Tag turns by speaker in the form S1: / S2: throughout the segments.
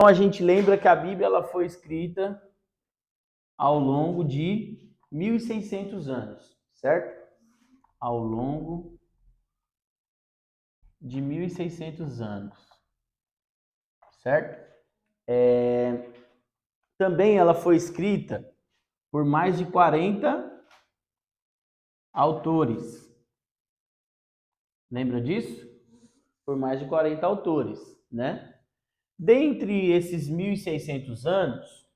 S1: Então a gente lembra que a Bíblia ela foi escrita ao longo de 1.600 anos, certo? Ao longo de 1.600 anos, certo? Também ela foi escrita por mais de 40 autores. Lembra disso? Por mais de 40 autores, né? Dentre esses 1.600 anos,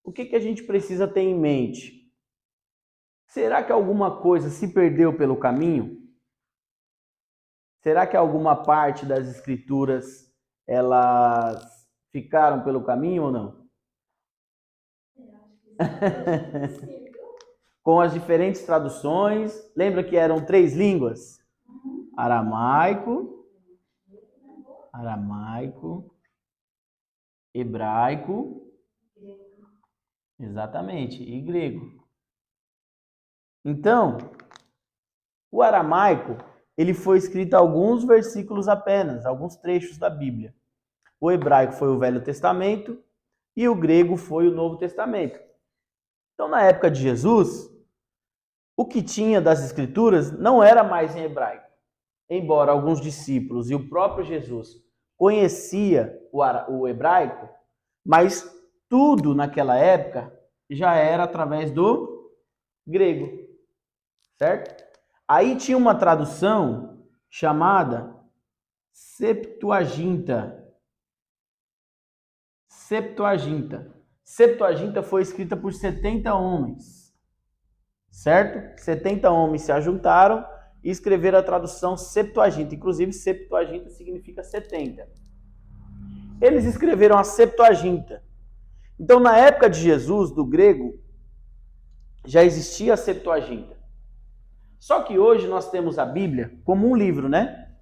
S1: o que a gente precisa ter em mente? Será que alguma coisa se perdeu pelo caminho? Será que alguma parte das escrituras elas ficaram pelo caminho ou não? Com as diferentes traduções, lembra que eram 3 línguas? Aramaico, hebraico, exatamente, e grego. Então, o aramaico, ele foi escrito alguns versículos apenas, alguns trechos da Bíblia. O hebraico foi o Velho Testamento e o grego foi o Novo Testamento. Então, na época de Jesus, o que tinha das escrituras não era mais em hebraico. Embora alguns discípulos e o próprio Jesus conhecia o hebraico, mas tudo naquela época já era através do grego, certo? Aí tinha uma tradução chamada Septuaginta. Septuaginta foi escrita por 70 homens, certo? 70 homens se ajuntaram e escreveram a tradução Septuaginta. Inclusive, Septuaginta significa 70. Eles escreveram a Septuaginta. Então, na época de Jesus, do grego, já existia a Septuaginta. Só que hoje nós temos a Bíblia como um livro, né?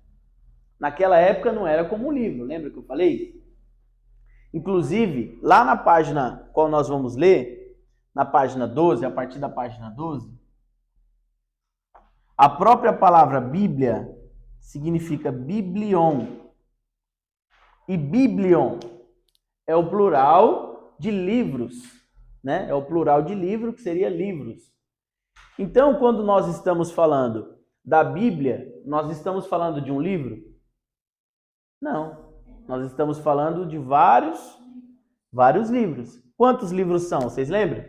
S1: Naquela época não era como um livro, lembra que eu falei? Inclusive, lá na página qual nós vamos ler, na página 12, a partir da página 12, a própria palavra Bíblia significa biblion. E biblion é o plural de livros, né? É o plural de livro, que seria livros. Então, quando nós estamos falando da Bíblia, nós estamos falando de um livro? Não. Nós estamos falando de vários livros. Quantos livros são? Vocês lembram?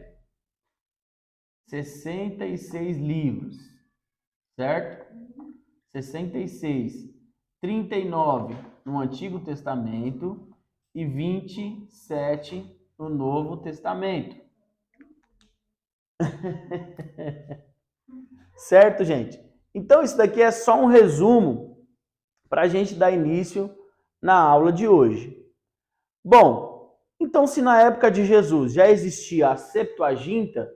S1: 66 livros, certo? 66. 39 no Antigo Testamento e 27 no Novo Testamento. Certo, gente? Então, isso daqui é só um resumo para a gente dar início na aula de hoje. Bom, então se na época de Jesus já existia a Septuaginta,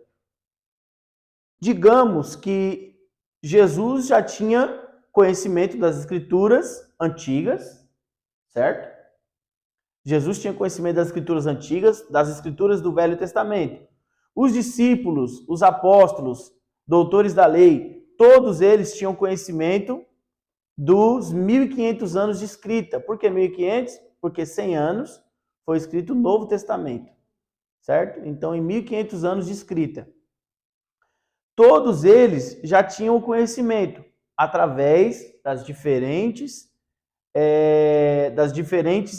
S1: digamos que Jesus já tinha conhecimento das escrituras antigas, certo? Jesus tinha conhecimento das escrituras antigas, das escrituras do Velho Testamento. Os discípulos, os apóstolos, doutores da lei, todos eles tinham conhecimento dos 1.500 anos de escrita. Por que 1.500? Porque 100 anos foi escrito o Novo Testamento, certo? Então, em 1.500 anos de escrita. Todos eles já tinham conhecimento através das diferentes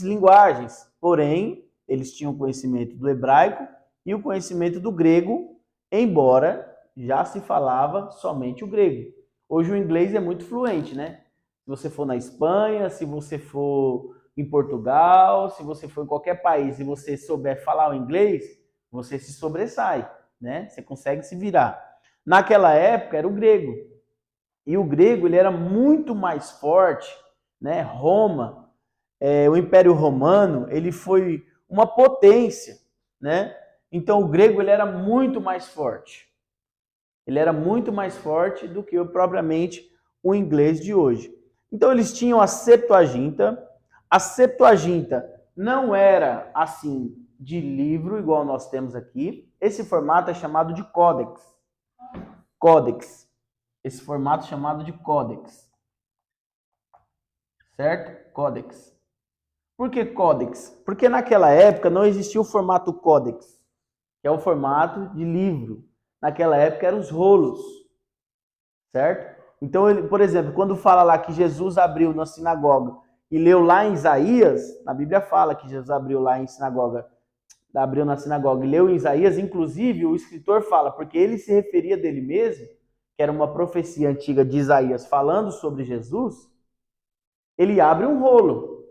S1: linguagens. Porém, eles tinham conhecimento do hebraico e o conhecimento do grego, embora já se falava somente o grego. Hoje o inglês é muito fluente, né? Se você for na Espanha, se você for em Portugal, se você for em qualquer país e você souber falar o inglês, você se sobressai, né? Você consegue se virar. Naquela época era o grego. E o grego ele era muito mais forte, né? Roma, o Império Romano, ele foi uma potência, né? Então o grego ele era muito mais forte. Ele era muito mais forte do que propriamente o inglês de hoje. Então eles tinham a Septuaginta. A Septuaginta não era assim de livro igual nós temos aqui. Esse formato é chamado de códex. Códex. Esse formato chamado de códex. Certo? Códex. Por que códex? Porque naquela época não existia o formato códex, que é o formato de livro. Naquela época eram os rolos, certo? Então, ele, por exemplo, quando fala lá que Jesus abriu na sinagoga e leu lá em Isaías, na Bíblia fala que Jesus abriu lá em sinagoga, abriu na sinagoga e leu em Isaías, inclusive o escritor fala, porque ele se referia dele mesmo, que era uma profecia antiga de Isaías falando sobre Jesus, ele abre um rolo.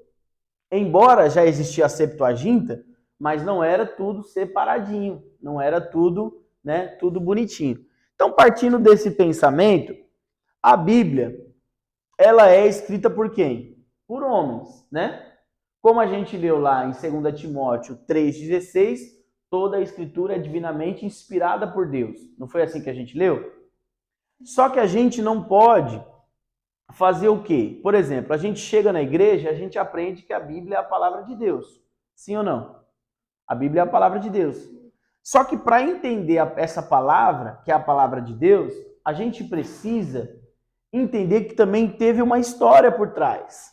S1: Embora já existia a Septuaginta, mas não era tudo separadinho, não era tudo, né, tudo bonitinho. Então, partindo desse pensamento, a Bíblia, ela é escrita por quem? Por homens, né? Como a gente leu lá em 2 Timóteo 3,16, toda a escritura é divinamente inspirada por Deus. Não foi assim que a gente leu? Só que a gente não pode fazer o quê? Por exemplo, a gente chega na igreja, a gente aprende que a Bíblia é a palavra de Deus. Sim ou não? A Bíblia é a palavra de Deus. Só que para entender essa palavra, que é a palavra de Deus, a gente precisa entender que também teve uma história por trás.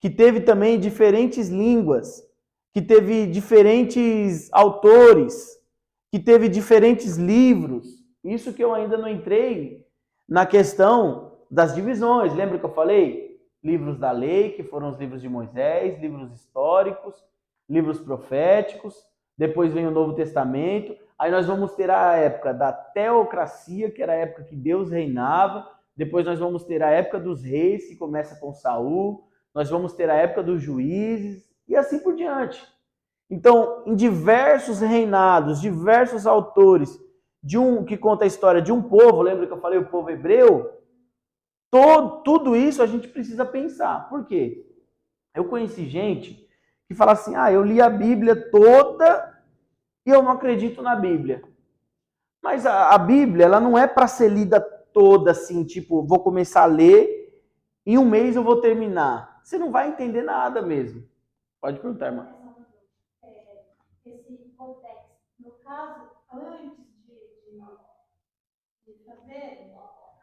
S1: Que teve também diferentes línguas, que teve diferentes autores, que teve diferentes livros. Isso que eu ainda não entrei na questão das divisões. Lembra que eu falei? Livros da lei, que foram os livros de Moisés, livros históricos, livros proféticos, depois vem o Novo Testamento, aí nós vamos ter a época da teocracia, que era a época que Deus reinava, depois nós vamos ter a época dos reis, que começa com Saul, nós vamos ter a época dos juízes, e assim por diante. Então, em diversos reinados, diversos autores, de um que conta a história de um povo, lembra que eu falei o povo hebreu? Tudo isso a gente precisa pensar. Por quê? Eu conheci gente que fala assim, eu li a Bíblia toda e eu não acredito na Bíblia. Mas a Bíblia, ela não é para ser lida toda assim, tipo, vou começar a ler, em um mês eu vou terminar. Você não vai entender nada mesmo. Pode perguntar, irmã.
S2: Esse contexto, no caso, antes de fazer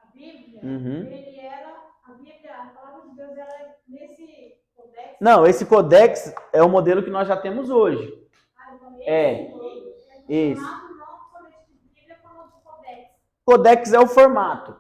S2: a Bíblia, ele era, a Bíblia, a palavra de Deus, era nesse codex?
S1: Não, esse codex é o modelo que nós já temos hoje.
S2: Então
S1: esse.
S2: Não somente de Bíblia, como de codex.
S1: Codex é o formato.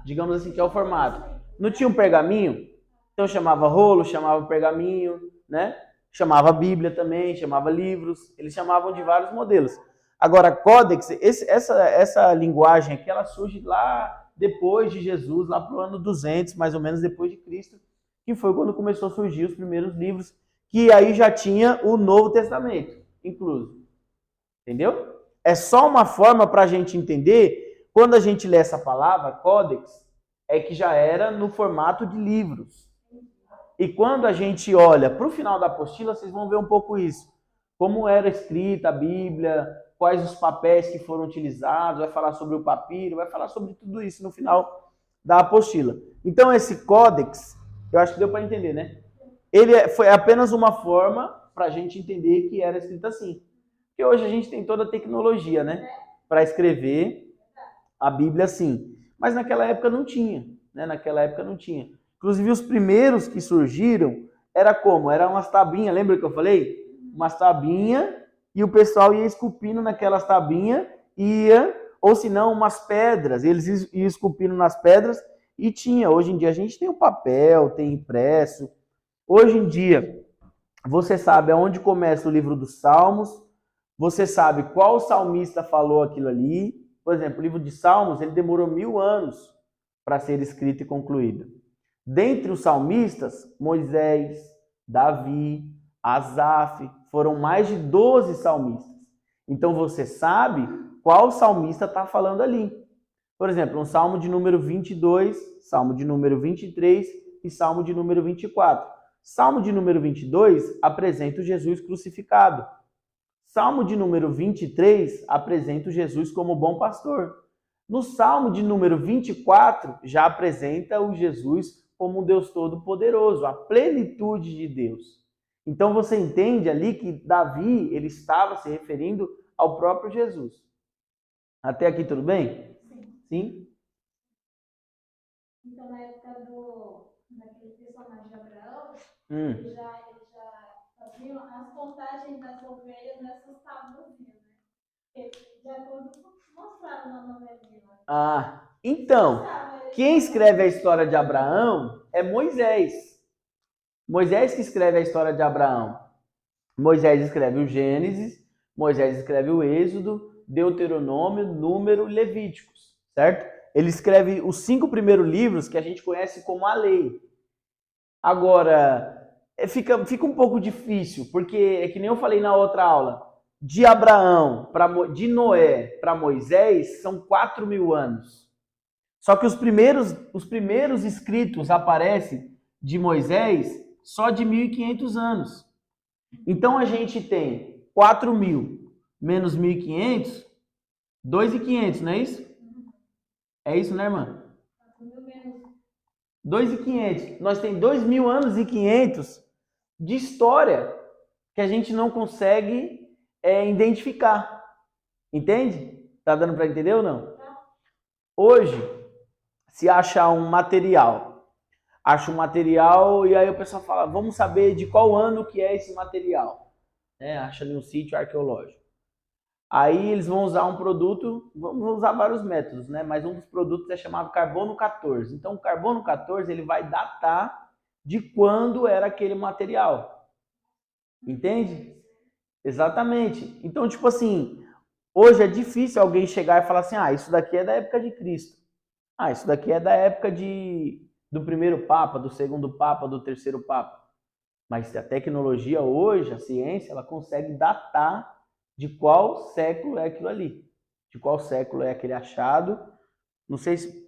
S1: Digamos assim que é o formato. Não tinha um pergaminho? Então chamava rolo, chamava pergaminho, né? Chamava Bíblia também, chamava livros. Eles chamavam de vários modelos. Agora, códex, essa linguagem aqui, ela surge lá depois de Jesus, lá para o ano 200, mais ou menos depois de Cristo, que foi quando começou a surgir os primeiros livros, que aí já tinha o Novo Testamento incluso. Entendeu? É só uma forma para a gente entender, quando a gente lê essa palavra, códex, é que já era no formato de livros. E quando a gente olha para o final da apostila, vocês vão ver um pouco isso. Como era escrita a Bíblia, quais os papéis que foram utilizados, vai falar sobre o papiro, vai falar sobre tudo isso no final da apostila. Então esse códex, eu acho que deu para entender, né? Ele foi apenas uma forma para a gente entender que era escrito assim. Porque hoje a gente tem toda a tecnologia, né? Para escrever a Bíblia assim. Mas naquela época não tinha, né? Naquela época não tinha. Inclusive os primeiros que surgiram era como? Era umas tabinhas, lembra que eu falei? Umas tabinhas e o pessoal ia esculpindo naquelas tabinhas, ou se não, umas pedras. Eles iam esculpindo nas pedras e tinha. Hoje em dia a gente tem o papel, tem impresso. Hoje em dia, você sabe aonde começa o livro dos Salmos, você sabe qual salmista falou aquilo ali. Por exemplo, o livro de Salmos, ele demorou 1000 anos para ser escrito e concluído. Dentre os salmistas, Moisés, Davi, Asaf, foram mais de 12 salmistas. Então você sabe qual salmista está falando ali. Por exemplo, um salmo de número 22, salmo de número 23 e salmo de número 24. Salmo de número 22 apresenta o Jesus crucificado. Salmo de número 23 apresenta o Jesus como bom pastor. No Salmo de número 24 já apresenta o Jesus como um Deus todo-poderoso, a plenitude de Deus. Então você entende ali que Davi, ele estava se referindo ao próprio Jesus. Até aqui tudo bem? Sim?
S2: Então na época daquele personagem de Abraão, ele já faziam as contagens das ovelhas nessas tábuas, né? De acordo com o que mostraram na novelinha.
S1: Então, quem escreve a história de Abraão é Moisés. Moisés que escreve a história de Abraão. Moisés escreve o Gênesis, Moisés escreve o Êxodo, Deuteronômio, Número, Levíticos, certo? Ele escreve os 5 primeiros livros que a gente conhece como a lei. Agora, fica um pouco difícil, porque é que nem eu falei na outra aula, de Abraão, de Noé para Moisés, são 4.000 anos. Só que os primeiros escritos aparecem de Moisés só de 1.500 anos. Então a gente tem 4.000 menos 1.500, 2.500, não é isso? É isso, né, irmã? 2.500. Nós temos 2.000 anos e 500 de história que a gente não consegue identificar. Entende? Tá dando para entender ou não? Hoje, se achar um material, acha um material e aí o pessoal fala, vamos saber de qual ano que é esse material. Acha ali um sítio arqueológico. Aí eles vão usar um produto, vão usar vários métodos, né? Mas um dos produtos é chamado carbono 14. Então o carbono 14 ele vai datar de quando era aquele material. Entende? Exatamente. Então, tipo assim, hoje é difícil alguém chegar e falar assim, isso daqui é da época de Cristo. Isso daqui é da época do primeiro Papa, do segundo Papa, do terceiro Papa. Mas a tecnologia hoje, a ciência, ela consegue datar de qual século é aquilo ali. De qual século é aquele achado. Não sei se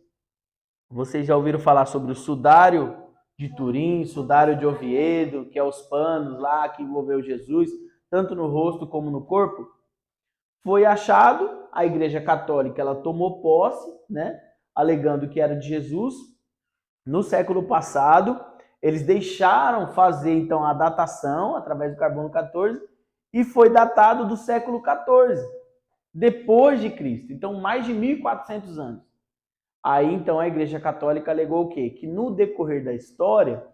S1: vocês já ouviram falar sobre o sudário de Turim, sudário de Oviedo, que é os panos lá que envolveu Jesus, tanto no rosto como no corpo. Foi achado, a Igreja Católica ela tomou posse, né, alegando que era de Jesus. No século passado, eles deixaram fazer então a datação através do carbono 14 e foi datado do século 14, depois de Cristo. Então, mais de 1.400 anos. Aí, então, a Igreja Católica alegou o quê? Que no decorrer da história,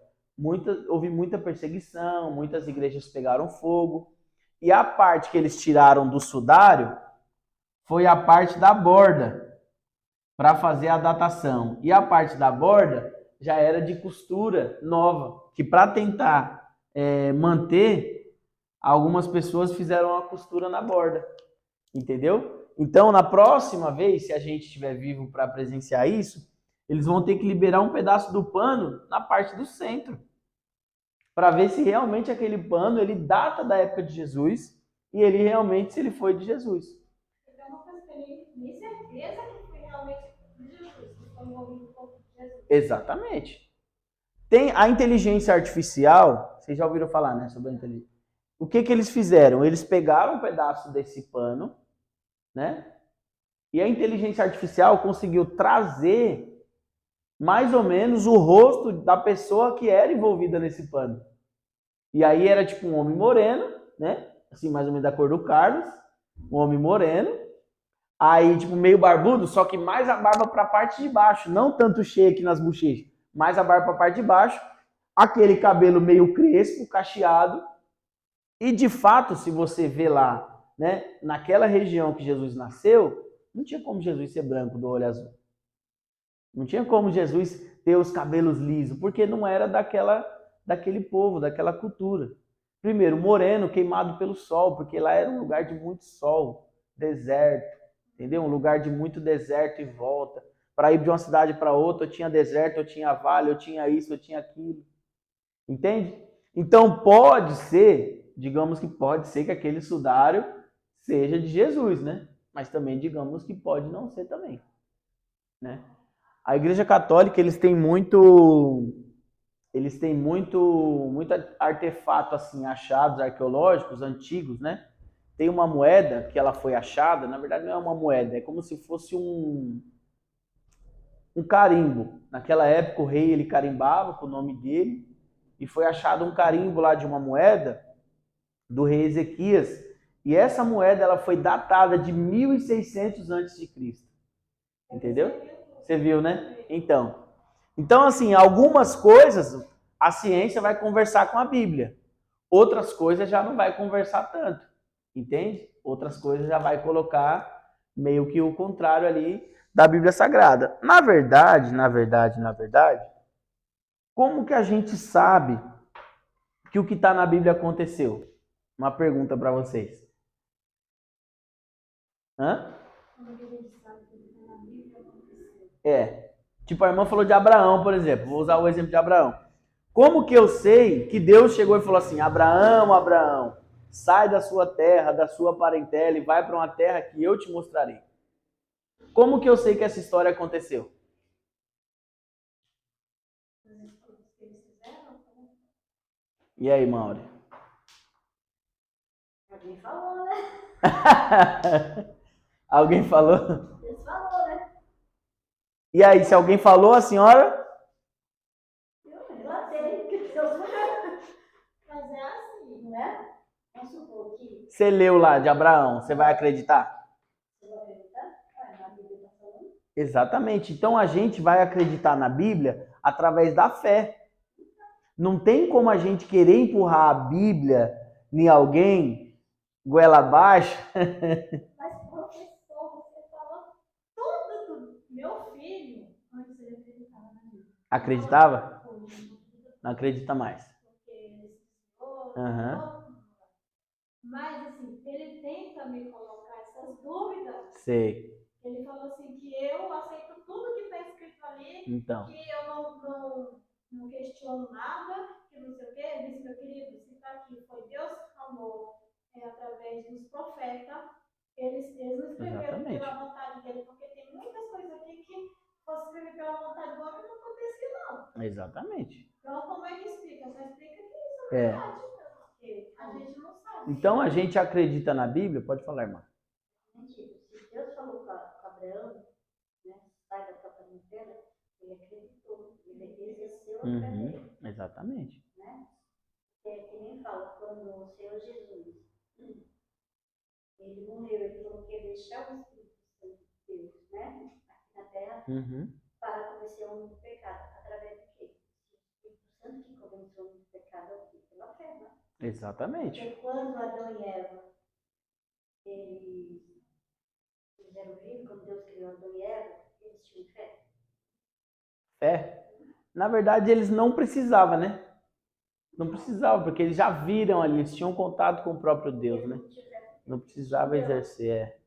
S1: houve muita perseguição, muitas igrejas pegaram fogo, e a parte que eles tiraram do sudário foi a parte da borda, para fazer a datação. E a parte da borda já era de costura nova, que para tentar manter, algumas pessoas fizeram a costura na borda, entendeu? Então, na próxima vez, se a gente estiver vivo para presenciar isso, eles vão ter que liberar um pedaço do pano na parte do centro, para ver se realmente aquele pano ele data da época de Jesus e ele realmente se ele foi de Jesus.
S2: Então, uma coisa que eu nem certeza que foi realmente de Jesus, que foi envolvido com Jesus.
S1: Exatamente. Tem a inteligência artificial, vocês já ouviram falar, né, sobre a inteligência. O que eles fizeram? Eles pegaram um pedaço desse pano, né? E a inteligência artificial conseguiu trazer mais ou menos o rosto da pessoa que era envolvida nesse pano. E aí era tipo um homem moreno, né? Assim, mais ou menos da cor do Carlos, um homem moreno. Aí, tipo, meio barbudo, só que mais a barba para a parte de baixo, não tanto cheia aqui nas bochechas, mais a barba para a parte de baixo, aquele cabelo meio crespo, cacheado. E de fato, se você vê lá, né, naquela região que Jesus nasceu, não tinha como Jesus ser branco do olho azul. Não tinha como Jesus ter os cabelos lisos, porque não era daquele povo, daquela cultura. Primeiro, moreno, queimado pelo sol, porque lá era um lugar de muito sol, deserto, entendeu? Um lugar de muito deserto e volta. Para ir de uma cidade para outra, eu tinha deserto, eu tinha vale, eu tinha isso, eu tinha aquilo. Entende? Então pode ser, digamos que pode ser que aquele sudário seja de Jesus, né? Mas também digamos que pode não ser também, né? A Igreja Católica, eles têm muito artefato assim achados arqueológicos antigos, né? Tem uma moeda que ela foi achada, na verdade não é uma moeda, é como se fosse um carimbo. Naquela época o rei ele carimbava com o nome dele e foi achado um carimbo lá de uma moeda do rei Ezequias. E essa moeda ela foi datada de 1600 a.C. Entendeu? Você viu, né? Então assim, algumas coisas a ciência vai conversar com a Bíblia. outras coisas já não vai conversar tanto, entende? Outras coisas já vai colocar meio que o contrário ali da Bíblia Sagrada. Na verdade, como que a gente sabe que o que está na Bíblia aconteceu? Uma pergunta para vocês. Hã?
S2: Como que a gente sabe que o que está na Bíblia aconteceu?
S1: Tipo, a irmã falou de Abraão, por exemplo. Vou usar o exemplo de Abraão. Como que eu sei que Deus chegou e falou assim, Abraão, Abraão, sai da sua terra, da sua parentela e vai para uma terra que eu te mostrarei? Como que eu sei que essa história aconteceu? E aí, Mauri?
S2: Alguém falou, né?
S1: Alguém falou?
S2: Eles falou, né?
S1: E aí, se alguém falou, a senhora?
S2: Eu relatei que Deus falou. Mas é assim, não é? Vamos supor que
S1: Você leu lá de Abraão, você vai acreditar?
S2: você vai acreditar? Na Bíblia está falando.
S1: Exatamente. Então a gente vai acreditar na Bíblia através da fé. Não tem como a gente querer empurrar a Bíblia em alguém, goela abaixo.
S2: Mas, professor, você falou tudo. Meu filho, antes ele acreditava na Bíblia.
S1: Acreditava? Não acredita mais.
S2: Porque ele se
S1: Aham.
S2: Mas, assim, ele tenta me colocar essas dúvidas.
S1: Sei.
S2: Ele falou assim que eu aceito tudo que está escrito ali,
S1: Então.
S2: que eu não questiono nada, que não sei o quê. Ele disse, meu querido, se está aqui, foi Deus que falou através dos profetas, eles não escreveram
S1: Exatamente.
S2: pela vontade dele, porque tem muitas coisas aqui que fosse escrever pela vontade do homem não acontecia, não.
S1: Exatamente.
S2: Então, como é que explica? Só explica que isso é verdade, porque a gente não sabe.
S1: Então a gente acredita na Bíblia? Pode falar, irmã.
S3: Se Deus falou com Abraão, né, sai da tua parentela, ele acreditou, ele exerceu a fé dele.
S1: Exatamente.
S3: Né? Que nem fala, quando o Senhor Jesus, ele morreu, ele falou que ia deixar o Espírito Santo de Deus, né, aqui na terra, para convencer o homem do pecado. Através do quê? O Espírito Santo que convenceu o homem do pecado aqui, pela fé, né?
S1: Exatamente.
S3: Porque quando Adão e Eva, eles fizeram o livro, quando Deus criou Adão e Eva, eles tinham fé.
S1: Fé? Na verdade, eles não precisavam, né? Não precisavam, porque eles já viram ali, eles tinham contato com o próprio Deus, né? Não precisava exercer.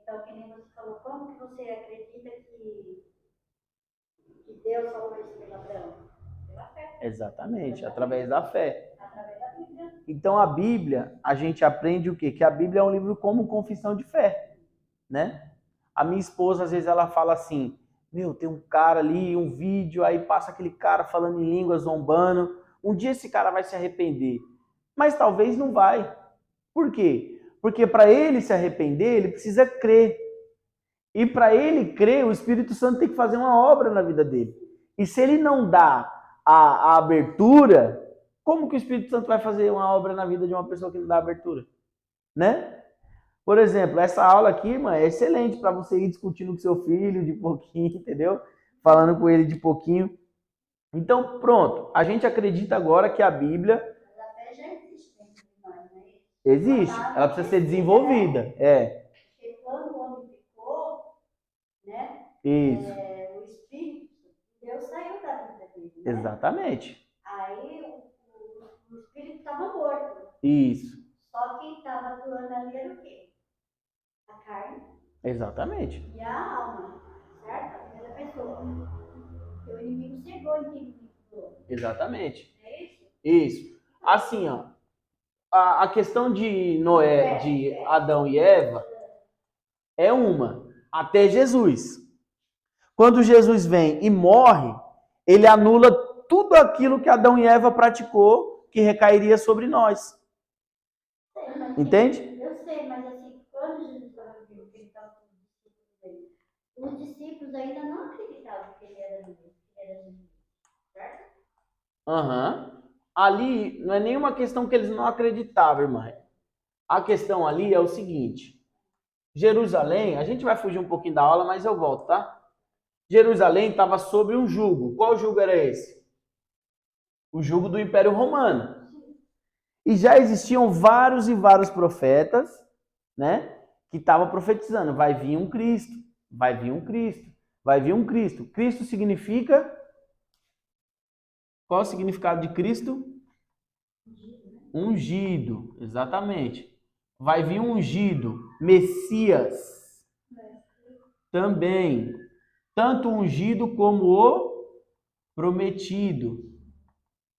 S3: Então, que nem você falou, como que você acredita que Deus falou isso pela Abraão? Pela fé.
S1: Exatamente, através da fé.
S3: Através da Bíblia.
S1: Então, a Bíblia, a gente aprende o quê? Que a Bíblia é um livro como confissão de fé, né? A minha esposa, às vezes, ela fala assim, meu, tem um cara ali, um vídeo, aí passa aquele cara falando em língua, zombando. Um dia esse cara vai se arrepender. Mas talvez não vai. Por quê? Porque para ele se arrepender, ele precisa crer. E para ele crer, o Espírito Santo tem que fazer uma obra na vida dele. E se ele não dá a abertura, como que o Espírito Santo vai fazer uma obra na vida de uma pessoa que não dá abertura? Né? Por exemplo, essa aula aqui, irmã, é excelente para você ir discutindo com seu filho de pouquinho, entendeu? Falando com ele de pouquinho. Então, pronto. A gente acredita agora que a Bíblia...
S3: Mas a fé já existe dentro de nós, né?
S1: Existe. Ela precisa ser desenvolvida.
S3: Porque quando o homem pecou, né?
S1: Isso.
S3: O Espírito de Deus saiu da vida dele, né?
S1: Exatamente.
S3: Aí o Espírito estava morto.
S1: Isso.
S3: Só quem estava atuando ali era o quê? A carne.
S1: Exatamente.
S3: E a alma, certo? A primeira pessoa. O inimigo chegou em quem ficou.
S1: Exatamente.
S3: É isso?
S1: Isso. Assim, ó. A questão de Noé, de Adão e Eva é uma. Até Jesus. Quando Jesus vem e morre, ele anula tudo aquilo que Adão e Eva praticou que recairia sobre nós. Entende?
S3: Eu sei, mas assim, quando Jesus falou que ele estava com os discípulos dele, os discípulos ainda não acreditavam que ele era Jesus, certo?
S1: Ali não é nenhuma questão que eles não acreditavam, irmã. A questão ali é o seguinte. Jerusalém, a gente vai fugir um pouquinho da aula, mas eu volto, tá? Jerusalém estava sob um jugo. Qual jugo era esse? O jugo do Império Romano. E já existiam vários e vários profetas, né, que estavam profetizando, vai vir um Cristo, vai vir um Cristo, vai vir um Cristo. Cristo significa... Qual é o significado de Cristo? Ungido, exatamente. Vai vir um ungido, Messias, também. Tanto ungido como o prometido,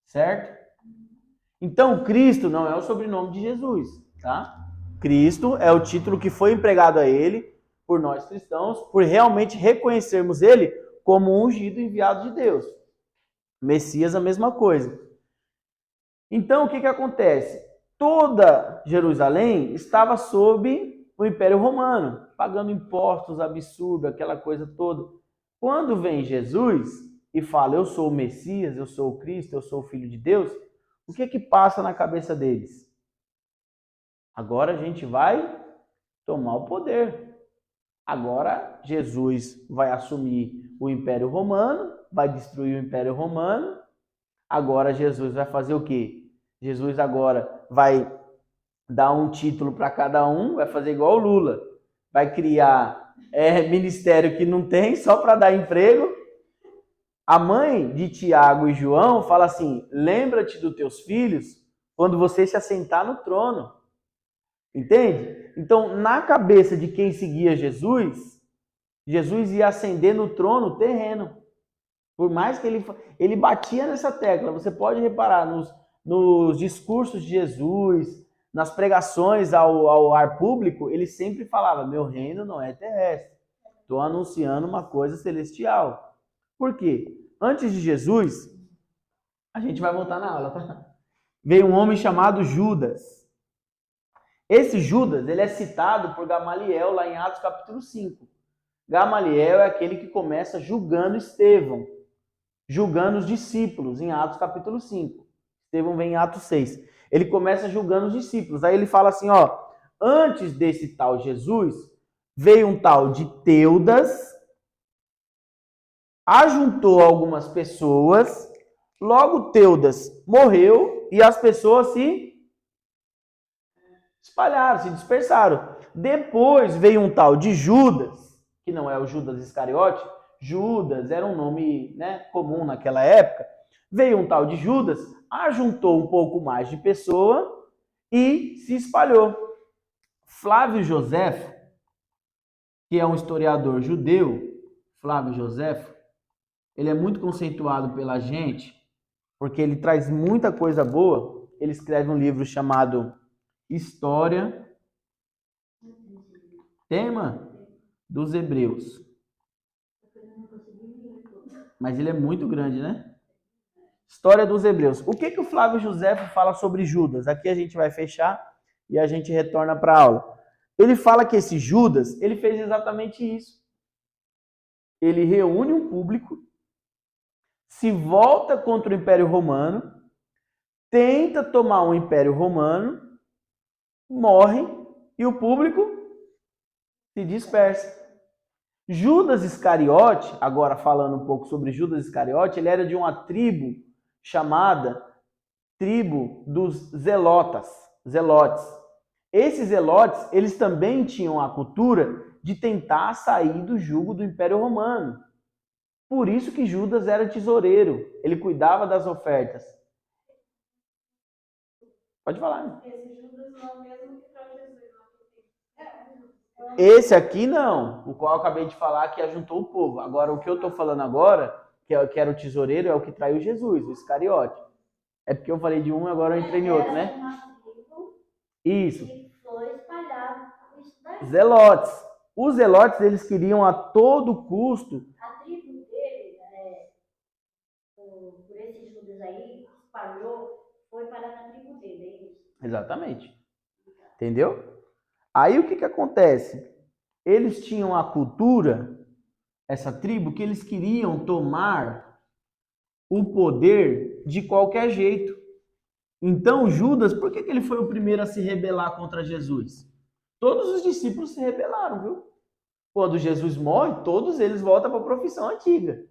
S1: certo? Então, Cristo não é o sobrenome de Jesus, tá? Cristo é o título que foi empregado a ele por nós cristãos, por realmente reconhecermos ele como um ungido enviado de Deus. Messias, a mesma coisa. Então, o que acontece? Toda Jerusalém estava sob o Império Romano, pagando impostos absurdos, aquela coisa toda. Quando vem Jesus e fala, eu sou o Messias, eu sou o Cristo, eu sou o Filho de Deus, o que passa na cabeça deles? Agora a gente vai tomar o poder. Agora Jesus vai assumir o Império Romano, vai destruir o Império Romano. Agora Jesus vai fazer o quê? Jesus agora vai dar um título para cada um, vai fazer igual o Lula. Vai criar ministério que não tem, só para dar emprego. A mãe de Tiago e João fala assim, lembra-te dos teus filhos quando você se assentar no trono. Entende? Então, na cabeça de quem seguia Jesus, Jesus ia ascender no trono terreno. Por mais que ele batia nessa tecla, você pode reparar nos discursos de Jesus, nas pregações ao ar público, ele sempre falava, meu reino não é terrestre. Estou anunciando uma coisa celestial. Por quê? Antes de Jesus, a gente vai voltar na aula, tá? Veio um homem chamado Judas. Esse Judas, ele é citado por Gamaliel lá em Atos capítulo 5. Gamaliel é aquele que começa julgando Estevão, julgando os discípulos em Atos capítulo 5. Estevão vem em Atos 6. Ele começa julgando os discípulos. Aí ele fala assim, ó, antes desse tal Jesus, veio um tal de Teudas, ajuntou algumas pessoas, logo Teudas morreu e as pessoas se espalharam, se dispersaram. Depois veio um tal de Judas, que não é o Judas Iscariote, Judas era um nome, né, comum naquela época. Veio um tal de Judas, ajuntou um pouco mais de pessoa e se espalhou. Flávio Joséfo, que é um historiador judeu, Flávio Joséfo, ele é muito conceituado pela gente, porque ele traz muita coisa boa. Ele escreve um livro chamado História, tema dos Hebreus. Mas ele é muito grande, né? História dos Hebreus. O que o Flávio Joséfo fala sobre Judas? Aqui a gente vai fechar e a gente retorna para a aula. Ele fala que esse Judas, ele fez exatamente isso. Ele reúne um público, se volta contra o Império Romano, tenta tomar o Império Romano, morre e o público se dispersa. Judas Iscariote, agora falando um pouco sobre Judas Iscariote, ele era de uma tribo chamada tribo dos Zelotes. Esses Zelotes, eles também tinham a cultura de tentar sair do jugo do Império Romano. Por isso que Judas era tesoureiro, ele cuidava das ofertas. Pode falar. Né?
S2: Esse Judas não é o mesmo que para Jesus.
S1: Esse aqui não, o qual eu acabei de falar que ajuntou o povo. Agora, o que eu estou falando agora, que era o tesoureiro, é o que traiu Jesus, o Iscariote. É porque eu falei de um, agora eu entrei em outro, né? Isso.
S3: Foi espalhado.
S1: Zelotes. Os Zelotes, eles queriam a todo custo...
S3: A tribo dele, por esse Judas aí, espalhou, foi parar na tribo dele, é isso?
S1: Exatamente. Entendeu? Aí o que acontece? Eles tinham a cultura, essa tribo, que eles queriam tomar o poder de qualquer jeito. Então Judas, por que ele foi o primeiro a se rebelar contra Jesus? Todos os discípulos se rebelaram, viu? Quando Jesus morre, todos eles voltam para a profissão antiga.